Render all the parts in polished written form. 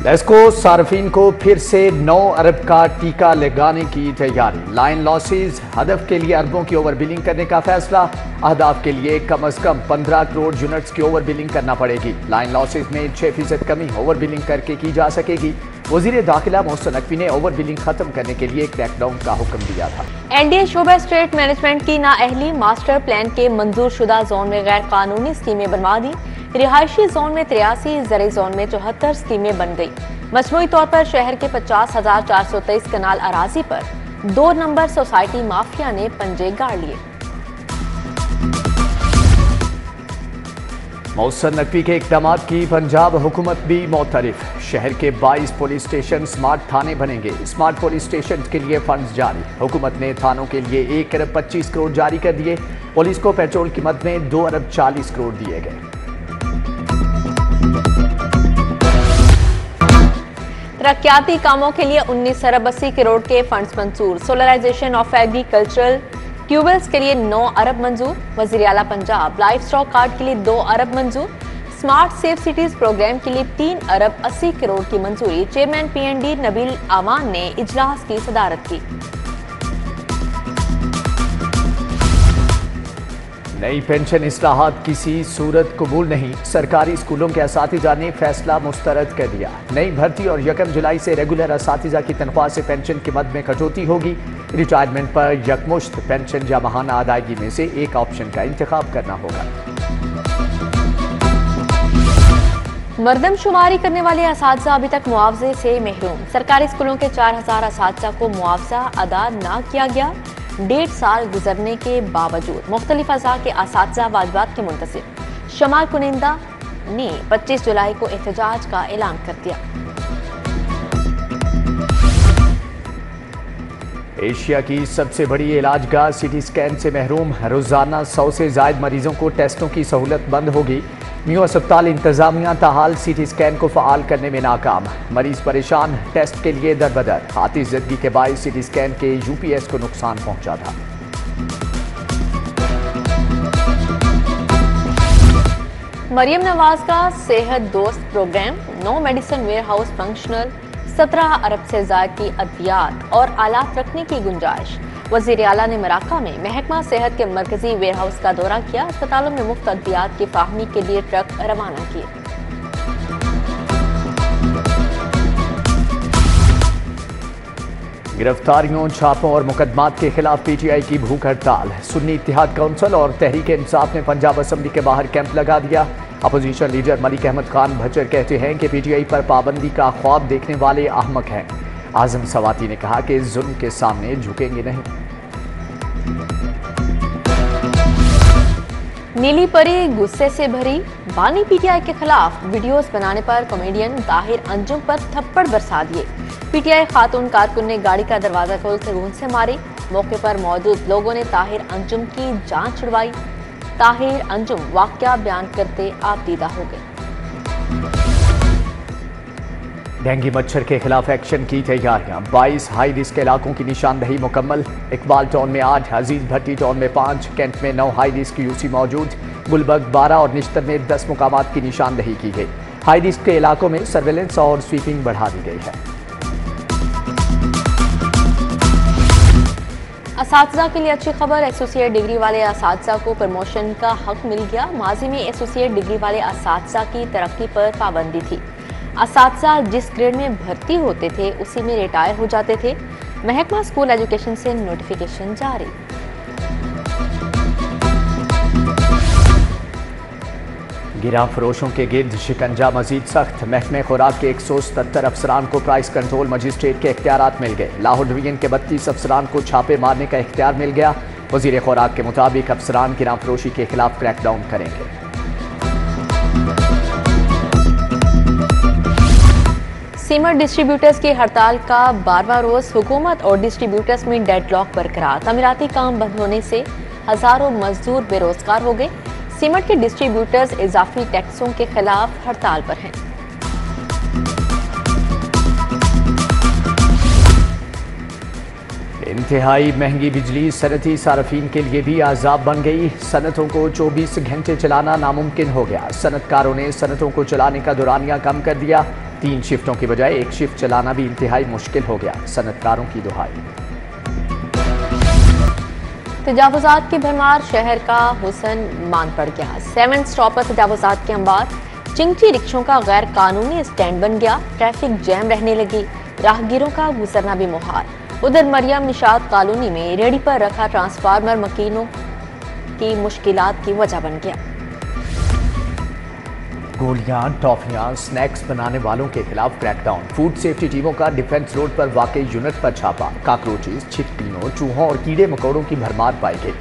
लेस्को सार्फिन को फिर से 9 अरब का टीका लगाने की तैयारी। लाइन लॉसेज हदफ के लिए अरबों की ओवर बिलिंग करने का फैसला। अहदाफ के लिए कम अज कम 15 करोड़ यूनिट्स की ओवर बिलिंग करना पड़ेगी। लाइन लॉसेज में 6% कमी ओवर बिलिंग करके की जा सकेगी। वजीर दाखिला मोहसिन नकवी ने ओवर बिलिंग खत्म करने के लिए क्रैकडाउन का हुक्म दिया था। एनडीए शोबा स्टेट मैनेजमेंट की नाअहली मास्टर प्लान के मंजूर शुदा जोन में गैर कानूनी स्कीमें बनवा दी। रिहायशी जोन में 83, ज़रई जोन में 74 स्कीमें बन गई। मजमूई तौर पर शहर के 50,423 कनाल अराजी पर 2 नंबर सोसाइटी माफिया ने पंजे गाड़ लिए। मोहसिन नकवी के इक़दाम की पंजाब हुकूमत भी मोतरफ। शहर के 22 पुलिस स्टेशन स्मार्ट थाने बनेंगे। स्मार्ट पुलिस स्टेशन के लिए फंड्स जारी। हुकूमत ने थानों के लिए 1 अरब 25 करोड़ जारी कर दिए। पुलिस को पेट्रोल कीमत में 2 अरब 40 करोड़ दिए गए। तरक्याती कामों के लिए 19 अरब 80 करोड़ के फंड्स मंजूर। सोलराइजेशन ऑफ एग्रीकल्चरल ट्यूबवेल्स के लिए 9 अरब मंजूर। वजीर आला पंजाब लाइफ स्टॉक कार्ड के लिए 2 अरब मंजूर। स्मार्ट सेफ सिटीज प्रोग्राम के लिए 3 अरब 80 करोड़ की मंजूरी। चेयरमैन पीएनडी नबील आमान ने इजलास की सदारत की। नई पेंशन इस्लाहात किसी सूरत कबूल नहीं। सरकारी स्कूलों के असातिजा ने फैसला मुस्तरद कर दिया। नई भर्ती और 1 जुलाई से रेगुलर असातिजा की तनख्वाह से पेंशन की मद में कटौती होगी। रिटायरमेंट पर यकमुश्त पेंशन या माहाना अदायगी में से एक ऑप्शन का इंतखाब करना होगा। मरदमशुमारी करने वाले असातिजा अभी तक मुआवजे से महरूम। सरकारी स्कूलों के 4000 असातिजा को मुआवजा अदा न किया गया। 1.5 साल गुजरने के बावजूद मुख्तलिफ अज़ा के असातिजा वाजिबात के मुंतसिब। शमाल कुनिंदा ने 25 जुलाई को एहतजाज का ऐलान कर दिया। एशिया की सबसे बड़ी इलाजगाह सिटी स्कैन से महरूम। रोजाना 100 से ज्यादा मरीजों को टेस्टों की सहूलत बंद होगी। म्यू अस्पताल इंतजामिया ताहाल सिटी स्कैन को फ़आल करने में नाकाम। मरीज परेशान, टेस्ट के लिए दरबदर। हाथी ज़दगी के बायस सिटी स्कैन के यूपीएस को नुकसान पहुंचा था। मरियम नवाज का सेहत दोस्त programme. 9 medicine warehouse functional. 17 अरब से ज्यादा की अद्वियात और आलात रखने की गुंजाइश। वजीर आला ने मराका में महकमा सेहत के मरकजी वेयर हाउस का दौरा किया। अस्पतालों में मुफ्त अद्वियात की फाहमी के लिए ट्रक रवाना किए। गिरफ्तारियों, छापों और मुकदमात के खिलाफ पीटीआई की भूख हड़ताल। सुन्नी इत्तेहाद काउंसिल और तहरीक इंसाफ ने पंजाब असम्बली के बाहर कैंप लगा दिया। अपोजिशन लीडर मलिक अहमद खान भच्चर कहते हैं कि पीटीआई पर पाबंदी का ख्वाब देखने वाले अहमक हैं। आजम सवाती ने कहा कि जुल्म के सामने झुकेंगे नहीं। नीली परी गुस्से से भरी। बानी पीटीआई के खिलाफ वीडियोस बनाने पर कॉमेडियन ताहिर अंजुम पर थप्पड़ बरसा दिए। पीटीआई खातून कारकुन ने गाड़ी का दरवाजा खोलकर खून से मारे। मौके पर मौजूद लोगों ने ताहिर अंजुम की जान छुड़वाई। ताहिर अंजुम वाकया बयान करते आपदीदा हो गए। डेंगू मच्छर के खिलाफ एक्शन की तैयारियां। 22 हाई रिस्क इलाकों की निशानदही मुकम्मल। इकबाल टाउन में 8, अजीज भट्टी टाउन में 5, कैंट में 9 हाई रिस्क यूसी मौजूद। गुलबर्ग 12 और निश्तर में 10 मुकामात की निशानदही की गई। हाई रिस्क के इलाकों में सर्वेलेंस और स्वीपिंग बढ़ा दी गई है। असातिज़ा के लिए अच्छी खबर। एसोसिएट डिग्री वाले असातिज़ा को प्रमोशन का हक मिल गया। माजी में एसोसिएट डिग्री वाले असातिज़ा की तरक्की पर पाबंदी थी। असातिज़ा जिस ग्रेड में भर्ती होते थे उसी में रिटायर हो जाते थे। महकमा स्कूल एजुकेशन से नोटिफिकेशन जारी। गिरा फरोशों के गिर्द शिकंजा मजीद सख्त। महकमे खुराक के 177 अफसरान को प्राइस कंट्रोल मजिस्ट्रेट के इख्तियारात मिल गए। लाहौर डिवीजन के 32 अफसरान को छापे मारने का इख्तियार मिल गया। वजीर खुराक के मुताबिक अफसरान गिरा फरोशी के खिलाफ क्रैकडाउन करेंगे। सीमेंट डिस्ट्रीब्यूटर्स की हड़ताल का 12वां रोज। हुकूमत और डिस्ट्रीब्यूटर्स में डेडलॉक बरकरार। तमीराती काम बंद होने से हजारों मजदूर बेरोजगार हो गए। सीमेंट के डिस्ट्रीब्यूटर्स इजाफी टैक्सों के खिलाफ हड़ताल पर हैं। इंतहाई महंगी बिजली सनती सार्फिन के लिए भी आज़ाब बन गई। सनतों को 24 घंटे चलाना नामुमकिन हो गया। सनतकारों ने सनतों को चलाने का दुरानिया कम कर दिया। 3 शिफ्टों की बजाय एक शिफ्ट चलाना भी इंतहाई मुश्किल हो गया। सनतकारों की दुहाई। तजावुजात की भरमार, शहर का हुसन मान पड़ गया। 7 स्टॉप पर तजावुजात के अंबार, चिंगची रिक्शों का गैर कानूनी स्टैंड बन गया। ट्रैफिक जैम रहने लगी, राहगीरों का गुजरना भी मुहाल। उधर मरियम निशात कॉलोनी में रेडी पर रखा ट्रांसफार्मर मकीनों की मुश्किलात की वजह बन गया। गोलियां, टॉफियां, स्नैक्स बनाने वालों के खिलाफ क्रैकडाउन। फूड सेफ्टी टीमों का डिफेंस रोड पर वाकई यूनिट पर छापा। काकरोचेस, छिपकलियों, चूहों और कीड़े मकोड़ों की भरमार पाई गई।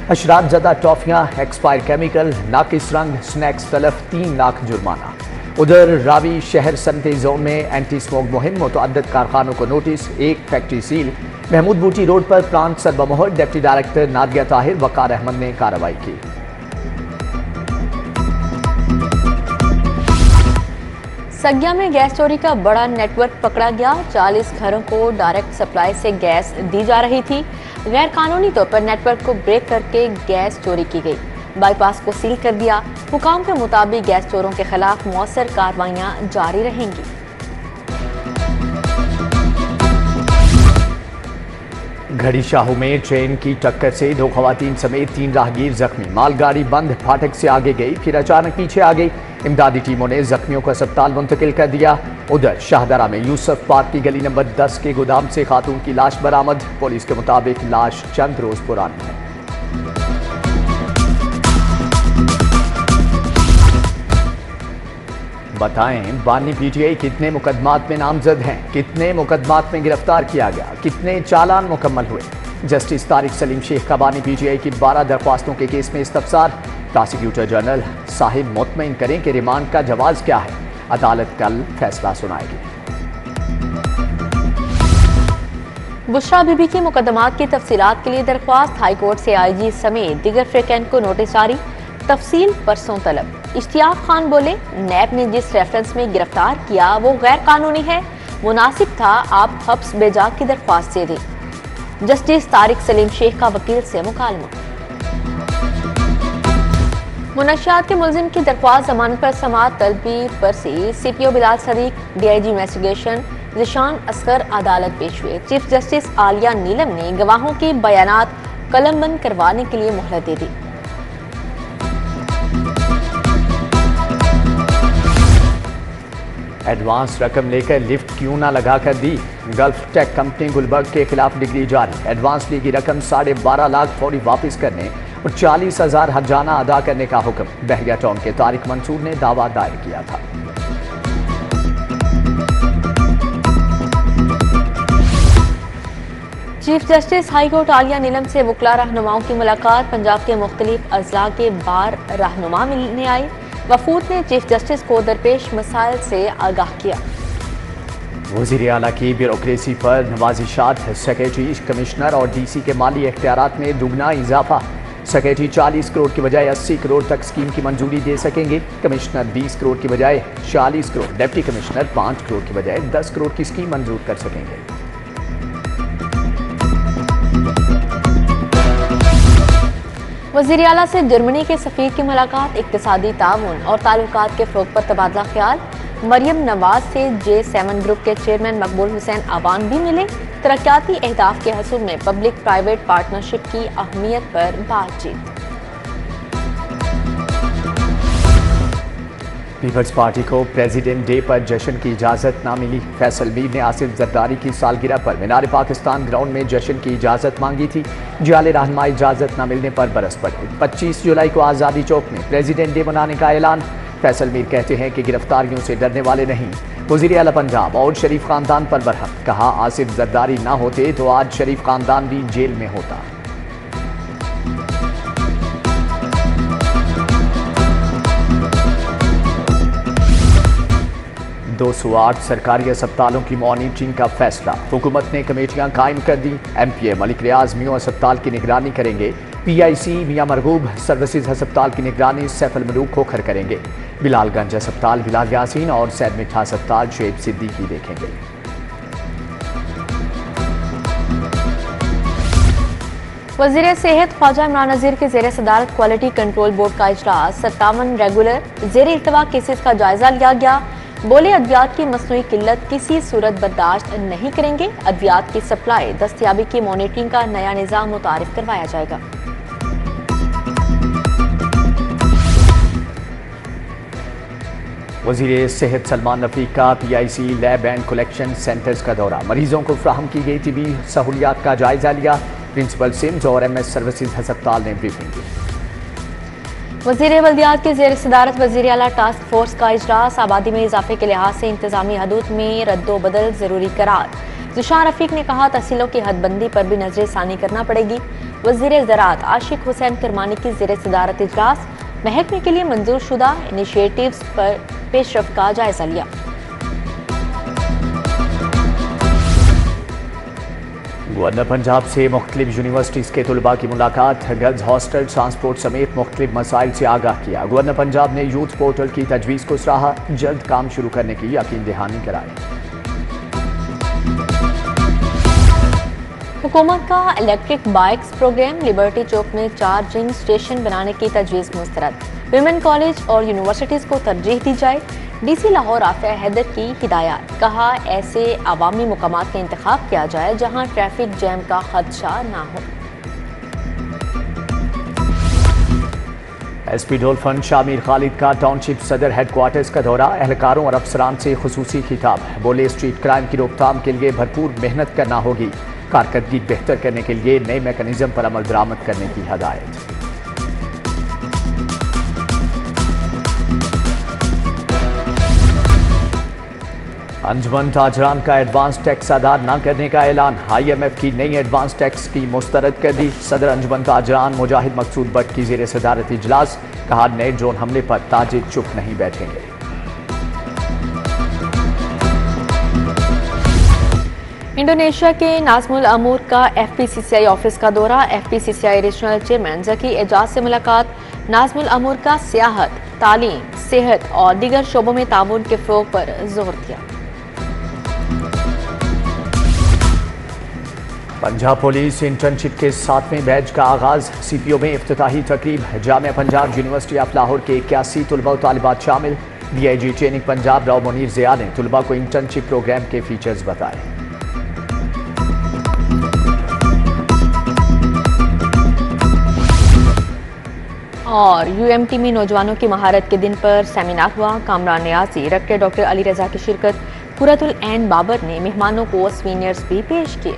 अशरात ज़दा टॉफियां, एक्सपायर केमिकल, नाकिस रंग, स्नैक्स तलफ, 3 लाख जुर्माना। उधर रावी शहर सनती जोन में एंटी स्मोक मुहिम, मुतअद्दिद कारखानों को notice, 1 factory seal. Mahmood Booti road पर प्लांट सरबमोहर, डिप्टी डायरेक्टर नादिया ताहिर, वकार अहमद ने कार्रवाई की। सगिया में गैस चोरी का बड़ा नेटवर्क पकड़ा गया। 40 घरों को डायरेक्ट सप्लाई से गैस दी जा रही थी। गैर कानूनी तौर पर नेटवर्क को ब्रेक करके गैस चोरी की गई। बाईपास को सील कर दिया। हुकाम के मुताबिक गैस चोरों के खिलाफ मौसर कार्रवाइयां जारी रहेंगी। घड़ी शाहू में ट्रेन की टक्कर से 2 खवातीन समेत 3 राहगीर जख्मी। मालगाड़ी बंद फाटक से आगे गई, फिर अचानक पीछे आ गई। इमदादी टीमों ने जख्मियों को अस्पताल मुंतकिल कर दिया। उधर शाहदरा में यूसुफ पार्क की गली नंबर 10 के गोदाम से खातून की लाश बरामद। पुलिस के मुताबिक लाश चंद रोज पुरानी है। बताएं, बानी पीटीआई कितने मुकदमात में नामजद हैं, कितने मुकदमात में गिरफ्तार किया गया, कितने चालान मुकम्मल हुए। जस्टिस तारिक सलीम शेख का बानी पीटीआई की 12 दरख्वास्तों के केस में इस्तफसार। प्रोसिक्यूटर जनरल साहिब मुतमईन करें कि रिमांड का जवाज क्या है। अदालत कल फैसला सुनाएगी। बुशरा बीबी के मुकदमात की तफसीलात के लिए दरख्वास्त। हाईकोर्ट से आईजी समेत दीगर फ्रिकेंट को नोटिस जारी। तफसील परसों तलब। इश्तियाक खान बोले, नैब ने जिस रेफरेंस में गिरफ्तार किया वो गैर कानूनी है। मुनासिब था आप हब्स बेजा की दरख्वास्त दे दें। जस्टिस तारिक सलीम शेख का वकील से मुकालमा। मुनशियात के मुलजिम की दरख्वास्त जमानत पर समाअत तलबी पर से CPO Bilal Sadiq, DIG investigation Zeeshan Asghar अदालत पेश हुए। चीफ जस्टिस आलिया नीलम ने गवाहों के बयानात कलमबंद करवाने के लिए मोहलत दे दी। एडवांस रकम लेकर लिफ्ट क्यों ना लगा कर दी। गल्फ टेक कंपनी गुलबर्ग के खिलाफ डिग्री जारी। एडवांस ली की रकम 12.5 लाख फौरी वापस करने और 40,000 हर्जाना अदा करने का हुक्म। बहरिया टाउन के तारिक मंसूर ने दावा दायर किया था। चीफ जस्टिस हाईकोर्ट आलिया नीलम से वकला रहनुमाओं की मुलाकात। पंजाब के मुख्तलिफ अजला के बार रहनुमा मिलने आए। वफूद ने चीफ जस्टिस को दरपेश मसाइल से आगाह किया। वज़ीर आला की ब्यूरोक्रेसी पर नवाजिशात। सेक्रेटरी, कमिश्नर और डीसी के माली इख्तियारात में दुगना इजाफा। सेक्रेटरी 40 करोड़ की बजाय 80 करोड़ तक स्कीम की मंजूरी दे सकेंगे। कमिश्नर 20 करोड़ की बजाय 40 करोड़, डिप्टी कमिश्नर 5 करोड़ की बजाय 10 करोड़ की स्कीम मंजूर कर सकेंगे। वज़ीर आला से जर्मनी के सफीर की मुलाकात। इक्तिसादी ताउन और ताल्लुकात के फ़रोग़ पर तबादला ख्याल। मरियम नवाज से J7 ग्रुप के चेयरमैन मकबूल हुसैन आवान भी मिले। तरक्याती अहदाफ के हसूल में पब्लिक प्राइवेट पार्टनरशिप की अहमियत पर बातचीत। पीपल्स पार्टी को प्रेसिडेंट डे पर जश्न की इजाज़त ना मिली। फैसल मीर ने आसिफ जरदारी की सालगिरह पर मीनार पाकिस्तान ग्राउंड में जश्न की इजाज़त मांगी थी। जाले रहनुमा इजाज़त न मिलने पर बरस पड़े। 25 जुलाई को आज़ादी चौक में प्रेसिडेंट डे मनाने का ऐलान। फैसल मीर कहते हैं कि गिरफ्तारियों से डरने वाले नहीं। वज़ीर आला पंजाब और शरीफ खानदान पर बरहम। कहा, आसिफ जरदारी ना होते तो आज शरीफ खानदान भी जेल में होता। दो 208 सरकारी अस्पतालों की मॉनिटरिंग का फैसला। हुकूमत ने कमेटियां कायम कर दी। MPA मलिक रियाज मियां अस्पताल की निगरानी करेंगे। PIC मियां मरगूब सर्विसेज अस्पताल की निगरानी सैफुल मलूक खोखर करेंगे। बिलालगंज अस्पताल बिलाल यासीन और सैद मिठा अस्पताल शुएब सिद्दीकी देखेंगे। वज़ीर सेहत ख्वाजा इमरान नज़ीर के ज़ेर सदारत क्वालिटी कंट्रोल बोर्ड का इजलास। 57 रेगुलर ज़ेर इल्तवा केसेस का जायजा लिया गया। बोले अद्वियात की मसनूई किल्लत किसी सूरत बर्दाश्त नहीं करेंगे। अद्वियात की सप्लाई दस्तयाबी की मॉनिटरिंग का नया निज़ाम मुतारिफ करवाया जाएगा। वज़ीर सेहत सलमान रफीक का PIC lab and collection centres का दौरा। मरीजों को फ्राहम की गई तिबी सहूलियात का जायजा लिया। प्रिंसिपल सिम्स और MS सर्विसेज हस्पताल ने ब्रीफिंग की। वज़ीर बल्दियात के ज़ेर सदारत वज़ीर आला टास्क फोर्स का इजलास। आबादी में इजाफे के लिहाज से इंतजामी हदूद में रद्दोबदल जरूरी करार। ज़िशान रफीक ने कहा तहसीलों की हदबंदी पर भी नजर सानी करना पड़ेगी। वज़ीर ज़राअत आशिक हुसैन करमानी की ज़ेर सदारत इजलास। महकमे के लिए मंजूर शुदा इनिशिएटिव्स पर पेशरफ का जायजा लिया। गवर्नर पंजाब से मुख्तलिफ यूनिवर्सिटीज़ के तलबा की मुलाकात। गर्ल्स हॉस्टल ट्रांसपोर्ट समेत मुख्तलिफ मसाइल से आगाह किया। गवर्नर पंजाब ने यूथ पोर्टल की तजवीज़ को सराहा। जल्द काम शुरू करने की यकीन दहानी कराई। हुकूमत का इलेक्ट्रिक बाइक्स प्रोग्राम। लिबर्टी चौक में चार्जिंग स्टेशन बनाने की तजवीज़ मुस्तरद। विमेन कॉलेज और यूनिवर्सिटीज़ को तरजीह दी जाए। DC लाहौर आफिया हैदर की हिदायत। कहा ऐसे अवामी मुकामात का इंतखाब किया जाए जहां ट्रैफिक जैम का खदशा ना हो। SP डोलफन शामिर खालिद का टाउनशिप सदर हेडक्वार्टर्स का दौरा। एहलकारों और अफसरान से खुसूसी खिताब। बोले स्ट्रीट क्राइम की रोकथाम के लिए भरपूर मेहनत करना होगी। कारकर्दगी बेहतर करने के लिए नए मैकेनिज्म पर अमल दरामद करने की हदायत। अंजुमन ताजरान का एडवांस टैक्स अदा न करने का ऐलान। IMF की नई एडवांस टैक्स की मुस्तरद कर दी। सदर अंजुमन ताजरान मुजाहिद मकसूद भट्ट की ज़ेर सदारत इजलास। कहा नए ड्रोन हमले पर ताजिर चुप नहीं बैठेंगे। इंडोनेशिया के नाज़मुल अमूर का FPCCI ऑफिस का दौरा। FPCCI regional chairman Zaki Ejaz से मुलाकात। नाज़मुल अमूर का सियाहत, तालीम, सेहत और दीगर शोबों में ताउन के फ़रोग़ पर जोर दिया। पंजाब पुलिस इंटर्नशिप के 7वें बैच का आगाज। CPO में इफ्तिताही तकरीब। जामिया पंजाब यूनिवर्सिटी ऑफ लाहौर के 81 तलबा और तालिबात शामिल। DIG ट्रेनिंग पंजाब राव मुनीर ज़िया ने तलबा को इंटर्नशिप प्रोग्राम के फीचर्स बताए। और UMT में नौजवानों की महारत के दिन पर सेमिनार हुआ। कामरान नियाजी, रेक्टर डॉक्टर अली रजा की शिरकत। कुरतुल ऐन बाबर ने मेहमानों को स्वीनियर्स भी पेश किए।